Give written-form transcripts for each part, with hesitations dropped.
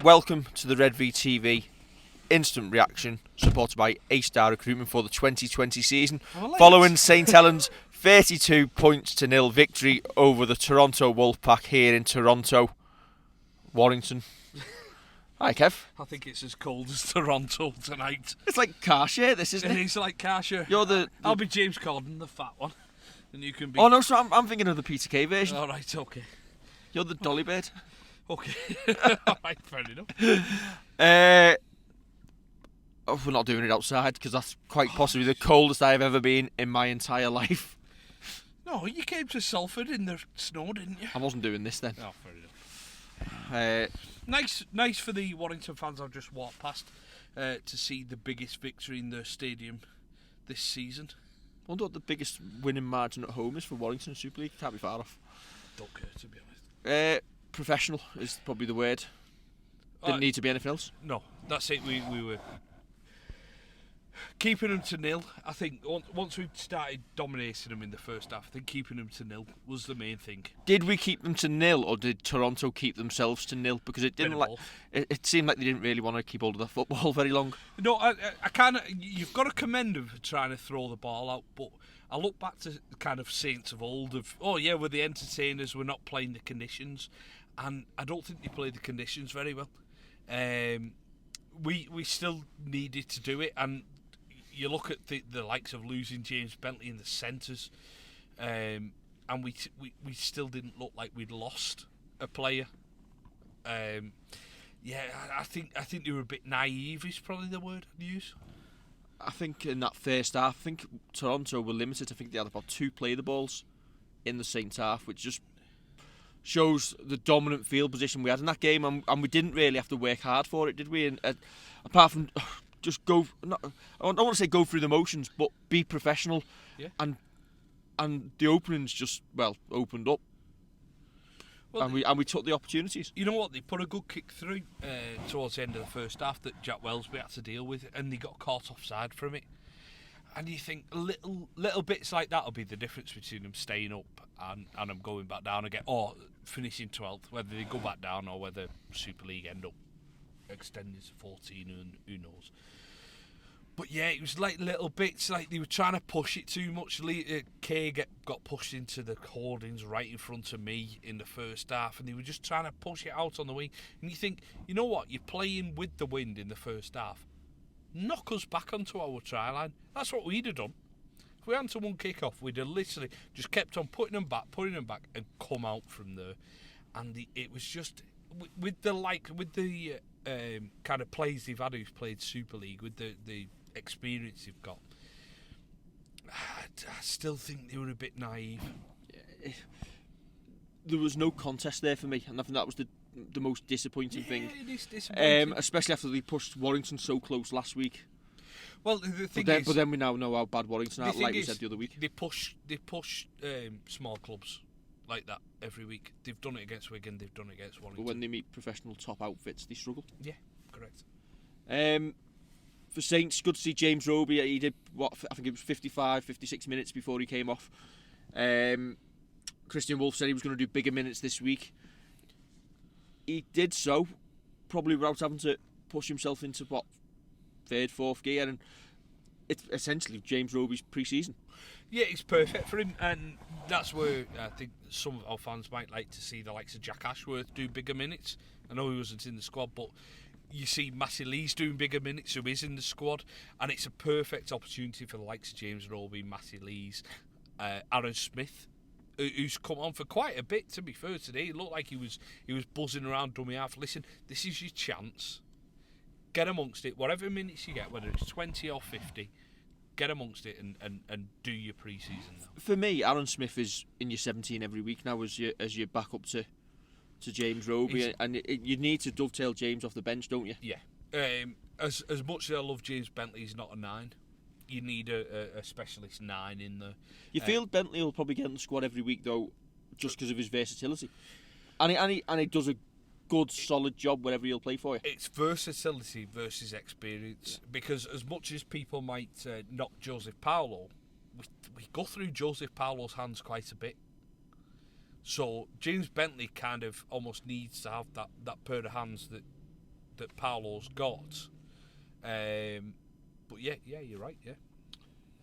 Welcome to the Redvee TV instant reaction, supported by A-Star Recruitment for the 2020 season, following St Helens' 32-0 victory over the Toronto Wolfpack here in Toronto, Warrington. Hi, Kev. I think it's as cold as Toronto tonight. It's like car share, this, isn't it? It is like car share. I'll be James Corden, the fat one, and you can be. Oh no, so I'm thinking of the Peter Kay version. All right, okay. You're the Dolly Bird. Okay. All right, fair enough. We're not doing it outside because that's quite possibly the coldest I've ever been in my entire life. No, you came to Salford in the snow, didn't you? I wasn't doing this then. Oh, fair enough. Nice for the Warrington fans I've just walked past to see the biggest victory in the stadium this season. I wonder what the biggest winning margin at home is for Warrington Super League. Can't be far off. Don't care, to be honest. Professional is probably the word. Didn't need to be anything else. No, that's it. We were keeping them to nil. I think once we started dominating them in the first half, I think keeping them to nil was the main thing. Did we keep them to nil, or did Toronto keep themselves to nil? Because it didn't it seemed like they didn't really want to keep hold of the football very long. No, I kind of. You've got to commend them for trying to throw the ball out, but I look back to kind of saints of old of, oh yeah, we're the entertainers, we're not playing the conditions, and I don't think they played the conditions very well. We still needed to do it, and you look at the likes of losing James Bentley in the centres, and we still didn't look like we'd lost a player. Yeah, I think they were a bit naive is probably the word I'd use. I think in that first half, I think Toronto were limited. I think they had about 2 play the balls in the second half, which just shows the dominant field position we had in that game, and we didn't really have to work hard for it, did we? And apart from just I don't want to say go through the motions, but be professional. Yeah. And the openings just opened up. Well, and we took the opportunities. You know what? They put a good kick through towards the end of the first half that Jack Wellsby had to deal with, and they got caught offside from it. And you think little bits like that will be the difference between them staying up and them going back down again, or finishing 12th, whether they go back down or whether Super League end up extending to 14, who knows. But yeah, it was like little bits, like they were trying to push it too much. Kay got pushed into the holdings right in front of me in the first half, and they were just trying to push it out on the wing. And you think, you know what, you're playing with the wind in the first half. Knock us back onto our try line. That's what we'd have done. If we hadn't won kick-off, we'd have literally just kept on putting them back, and come out from there. And it was just with the kind of plays they've had who've played Super League, with the experience they've got, I still think they were a bit naive. There was no contest there for me, and I think that was the most disappointing thing. It is disappointing. Especially after they pushed Warrington so close last week. Well, the thing is, but then we now know how bad Warrington are, like we said the other week. They push small clubs like that every week. They've done it against Wigan, they've done it against Warrington. But when they meet professional top outfits, they struggle. Yeah, correct. For Saints, good to see James Roby. He did I think it was 55, 56 minutes before he came off. Christian Wolf said he was going to do bigger minutes this week. He did so, probably without having to push himself into third, fourth gear, and it's essentially James Roby's pre-season. Yeah, it's perfect for him, and that's where I think some of our fans might like to see the likes of Jack Ashworth do bigger minutes. I know he wasn't in the squad, but you see Matty Lees doing bigger minutes, who is in the squad, and it's a perfect opportunity for the likes of James Roby, Matty Lees, Aaron Smith, who's come on for quite a bit, to be fair, today. It looked like he was buzzing around dummy half. Listen, this is your chance. Get amongst it, whatever minutes you get, whether it's 20 or 50, get amongst it and do your pre-season now. For me, Aaron Smith is in your 17 every week now as your backup to James Roby, and you need to dovetail James off the bench, don't you? Yeah. As much as I love James Bentley, he's not a 9. You need a specialist 9 in there. You feel Bentley will probably get in the squad every week though, just because of his versatility, and he does a good solid job wherever he'll play for you. It's versatility versus experience, because as much as people might knock Joseph Paolo, we go through Joseph Paolo's hands quite a bit. So James Bentley kind of almost needs to have that pair of hands that that Paolo's got. But yeah, you're right.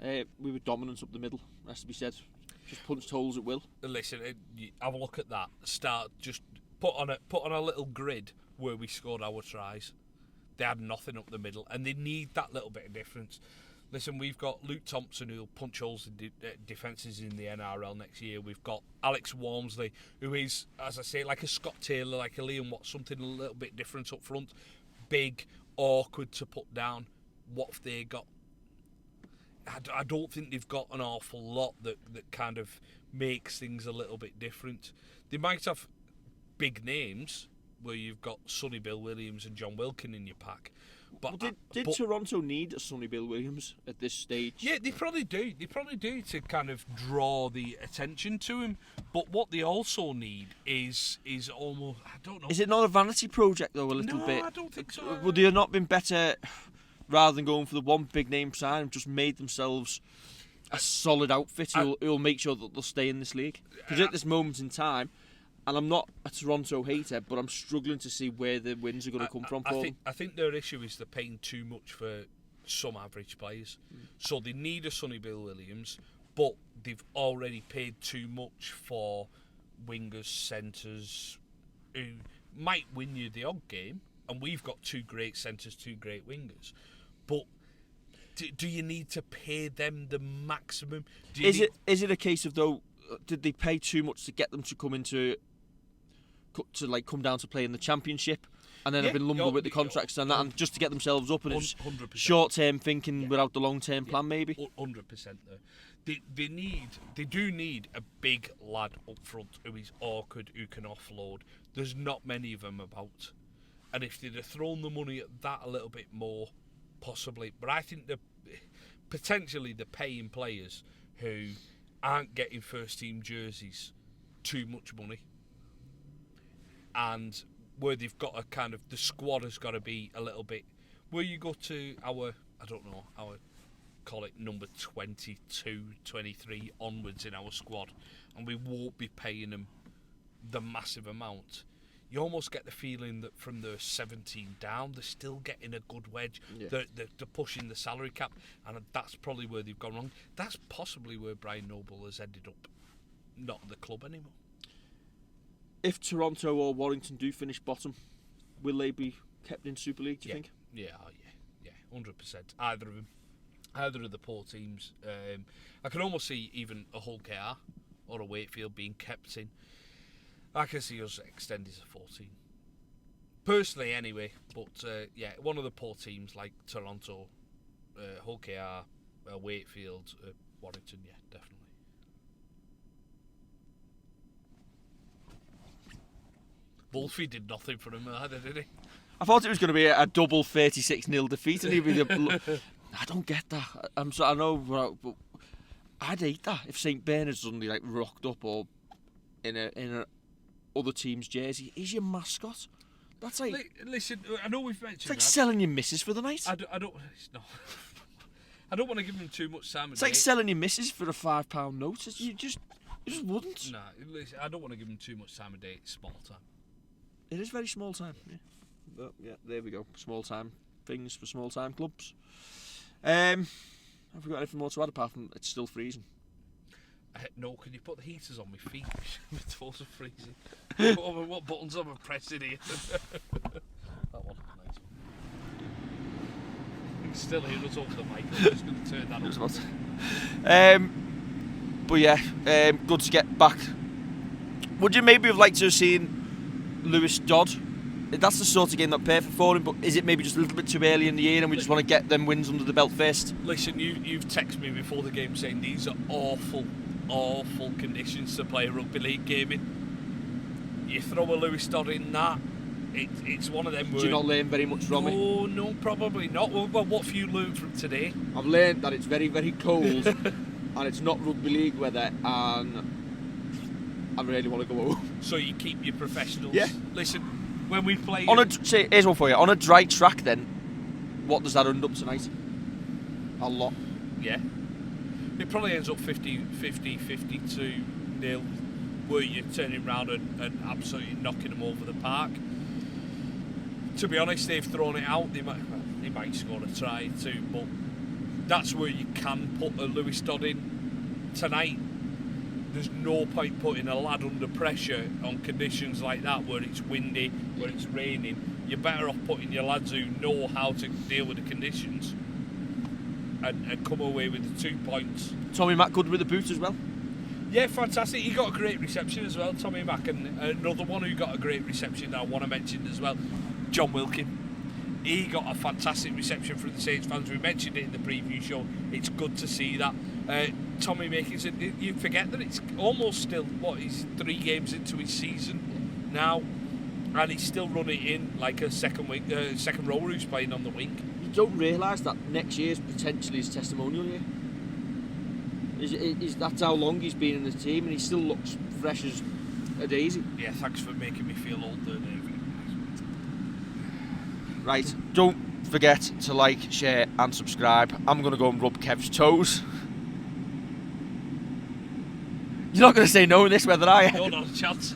Yeah, we were dominant up the middle. Has to be said. Just punched holes at will. Listen, have a look at that. Just put on a little grid where we scored our tries. They had nothing up the middle, and they need that little bit of difference. Listen, we've got Luke Thompson, who'll punch holes in defences in the NRL next year. We've got Alex Walmsley, who is, as I say, like a Scott Taylor, like a Liam Watts, something a little bit different up front. Big, awkward to put down. What have they got? I don't think they've got an awful lot that kind of makes things a little bit different. They might have big names where you've got Sonny Bill Williams and John Wilkin in your pack. But did Toronto need a Sonny Bill Williams at this stage? Yeah, they probably do. They probably do to kind of draw the attention to him. But what they also need is almost, I don't know. Is it not a vanity project though? A little bit. No, I don't think so. Would they have not been better, rather than going for the one big name sign, just made themselves a solid outfit who'll make sure that they'll stay in this league? Because at this moment in time, and I'm not a Toronto hater, but I'm struggling to see where the wins are going to come from. I think their issue is they're paying too much for some average players. So they need a Sonny Bill Williams, but they've already paid too much for wingers, centres, who might win you the odd game. And we've got two great centres, two great wingers. But do you need to pay them the maximum? Is it a case of, though, did they pay too much to get them to come down to play in the Championship, and then have been lumbered with the contracts and that, and just to get themselves up, and it's 100%. Short-term thinking without the long-term plan, maybe? 100% though. They do need a big lad up front who is awkward, who can offload. There's not many of them about. And if they'd have thrown the money at that a little bit more, possibly. But I think potentially they're paying players who aren't getting first-team jerseys too much money. And where they've got a kind of, the squad has got to be a little bit, where you go to our call it number 22, 23 onwards in our squad, and we won't be paying them the massive amount. You almost get the feeling that from the 17 down, they're still getting a good wedge. Yeah. They're pushing the salary cap, and that's probably where they've gone wrong. That's possibly where Brian Noble has ended up not at the club anymore. If Toronto or Warrington do finish bottom, will they be kept in Super League, do you think? Yeah, 100%. Either of them. Either of the poor teams. I can almost see even a Hull KR or a Wakefield being kept in. I can see us extending to 14. Personally, anyway. But, one of the poor teams like Toronto, Hull KR, Wakefield, Warrington, yeah, definitely. Wolfie did nothing for him either, did he? I thought it was going to be a double 36-0 defeat, and he'd be I don't get that. I know, but I'd hate that if St Bernard's suddenly rocked up or in a other team's jersey. He's your mascot. That's like. Listen, I know we've mentioned. It's like selling your missus for the night. I don't. It's not. I don't want to give him too much time. It's like selling your missus for a £5 note. You just wouldn't. No, listen, I don't want to give him too much time of day. It's small time. It is very small time. Yeah. But, yeah, there we go. Small time things for small time clubs. Have we got anything more to add apart from it's still freezing? No, can you put the heaters on my feet? My toes are freezing. What buttons am I pressing here? That one, nice one. You can still hear us over the mic. I'm just going to turn that up. But yeah, good to get back. Would you maybe have liked to have seen Lewis Dodd? That's the sort of game that's perfect for him, but is it maybe just a little bit too early in the year and we just want to get them wins under the belt first? Listen, you've texted me before the game saying these are awful conditions to play a rugby league game in. You throw a Lewis Dodd in that, it's one of them where... Do you not learn very much from it? No, probably not. Well, what have you learned from today? I've learned that it's very, very cold and it's not rugby league weather, and I really want to go home. So you keep your professionals? Yeah. Listen... When we play... Here's one for you. On a dry track, then, what does that end up tonight? A lot. Yeah. It probably ends up 52-0, where you're turning round and absolutely knocking them over the park. to be honest, they've thrown it out. They might score a try too, but that's where you can put a Lewis Dodd in tonight. There's no point putting a lad under pressure on conditions like that, where it's windy, where it's raining. You're better off putting your lads who know how to deal with the conditions and come away with the 2 points. Tommy Mack good with the boot as well. Yeah, fantastic. He got a great reception as well, Tommy Mack, and another one who got a great reception that I want to mention as well, John Wilkin. He got a fantastic reception from the Saints fans. We mentioned it in the preview show. It's good to see that. Tommy Makins, you forget that it's almost still, he's 3 games into his season now, and he's still running in like a second rower who's playing on the wing. You don't realise that next year's potentially his testimonial year. That's how long he's been in the team, and he still looks fresh as a daisy. Yeah, thanks for making me feel older, David. Right, don't forget to like, share and subscribe. I'm going to go and rub Kev's toes. You're not going to say no in this weather, are you? No, not a chance.